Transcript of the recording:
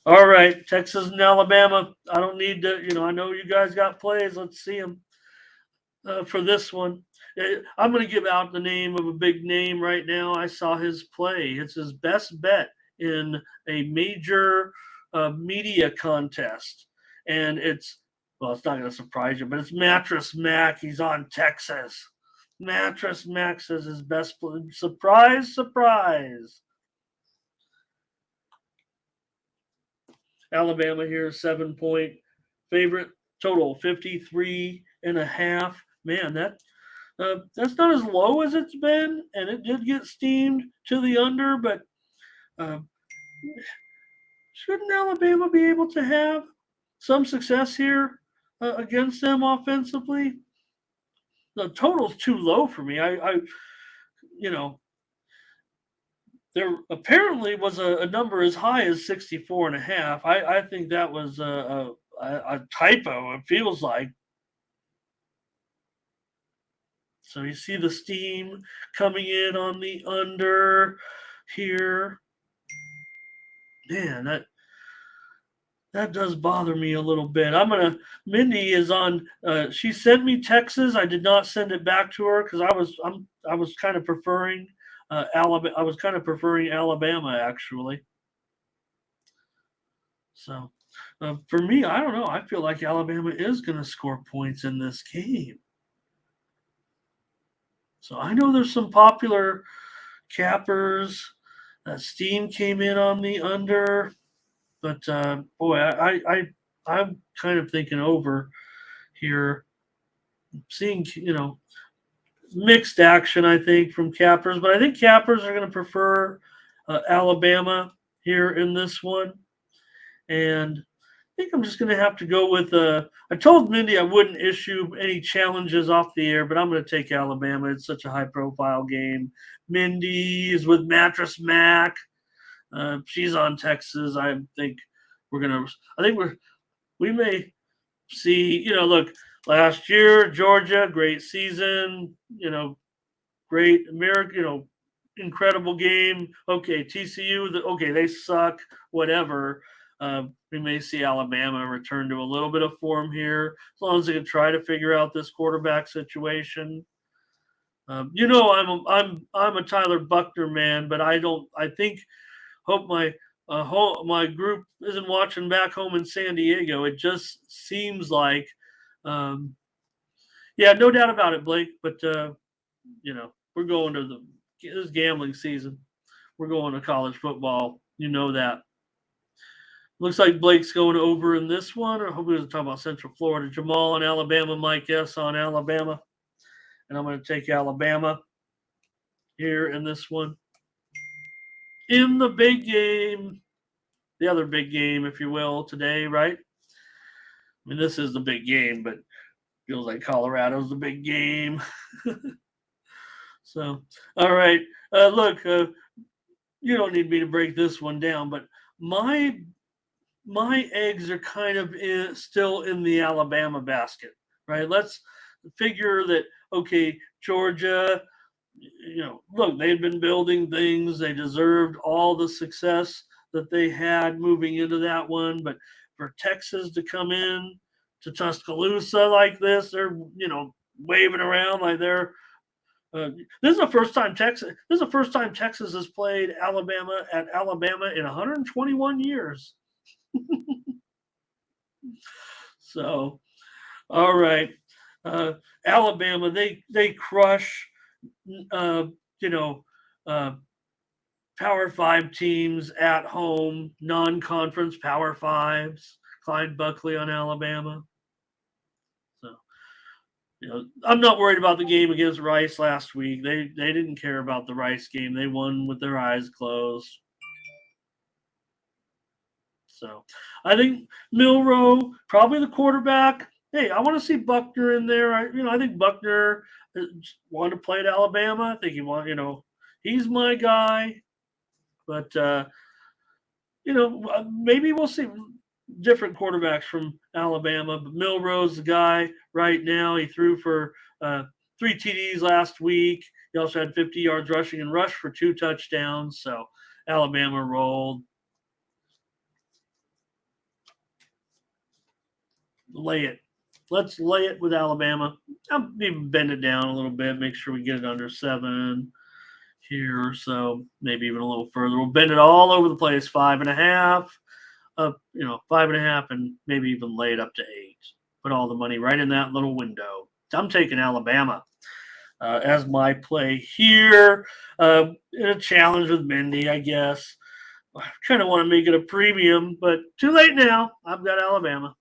All right, Texas and Alabama. I don't need to, I know you guys got plays. Let's see them for this one. I'm going to give out the name of a big name right now. I saw his play. It's his best bet in a major media contest. And it's not going to surprise you, but it's Mattress Mac. He's on Texas. Mattress Mac says his best play. Surprise, surprise. Alabama here, 7-point favorite. Total 53.5. Man, that's not as low as it's been, and it did get steamed to the under, but uh, shouldn't Alabama be able to have some success here against them offensively? The total's too low for me. You know, there apparently was a number as high as 64.5. I think that was a typo. It feels like. So you see the steam coming in on the under here. Man, that does bother me a little bit. Mindy is on. She sent me Texas. I did not send it back to her because I was kind of preferring Alabama. I was kind of preferring Alabama actually. So for me, I don't know. I feel like Alabama is going to score points in this game. So I know there's some popular cappers. Steam came in on the under, but boy, I'm kind of thinking over here, seeing mixed action. I think from cappers, but I think cappers are going to prefer Alabama here in this one, and I think I'm just going to have to go with. I told Mindy I wouldn't issue any challenges off the air, but I'm going to take Alabama. It's such a high-profile game. Mindy is with Mattress Mac. She's on Texas. I think we're gonna. I think we may see. Look, last year Georgia, great season. Great American. Incredible game. Okay, TCU. Okay, they suck. Whatever. We may see Alabama return to a little bit of form here, as long as they can try to figure out this quarterback situation. I'm a Tyler Buckner man, but I don't. I think hope my group isn't watching back home in San Diego. It just seems like, yeah, no doubt about it, Blake. But we're going to this gambling season. We're going to college football. You know that. Looks like Blake's going over in this one. I hope he doesn't talk about Central Florida. Jamal on Alabama. Mike S on Alabama. And I'm going to take Alabama here in this one. In the big game, the other big game, if you will, today, right? I mean, this is the big game, but feels like Colorado's the big game. So, all right. Look, you don't need me to break this one down, but my eggs are kind of still in the Alabama basket, right? Let's figure that, okay, Georgia, look, they've been building things. They deserved all the success that they had moving into that one. But for Texas to come in to Tuscaloosa like this, they're, waving around like they're. This is the first time Texas. This is the first time Texas has played Alabama at Alabama in 121 years. So, all right, Alabama. They crush. Uh, you know, uh, Power Five teams at home, non-conference Power Fives. Clyde Buckley on Alabama. So, I'm not worried about the game against Rice last week. They didn't care about the Rice game. They won with their eyes closed. So, I think Milroe, probably the quarterback. Hey, I want to see Buckner in there. I think Buckner wanted to play at Alabama. I think he's my guy. But maybe we'll see different quarterbacks from Alabama. But Milroe's the guy right now. He threw for 3 TDs last week. He also had 50 yards rushing and rushed for 2 touchdowns. So Alabama rolled. lay it. Let's lay it with Alabama. I'll even bend it down a little bit, make sure we get it under 7 here. So maybe even a little further. We'll bend it all over the place. 5.5, up, 5.5, and maybe even lay it up to 8. Put all the money right in that little window. I'm taking Alabama as my play here. In a challenge with Mindy, I guess. I kind of want to make it a premium, but too late now. I've got Alabama.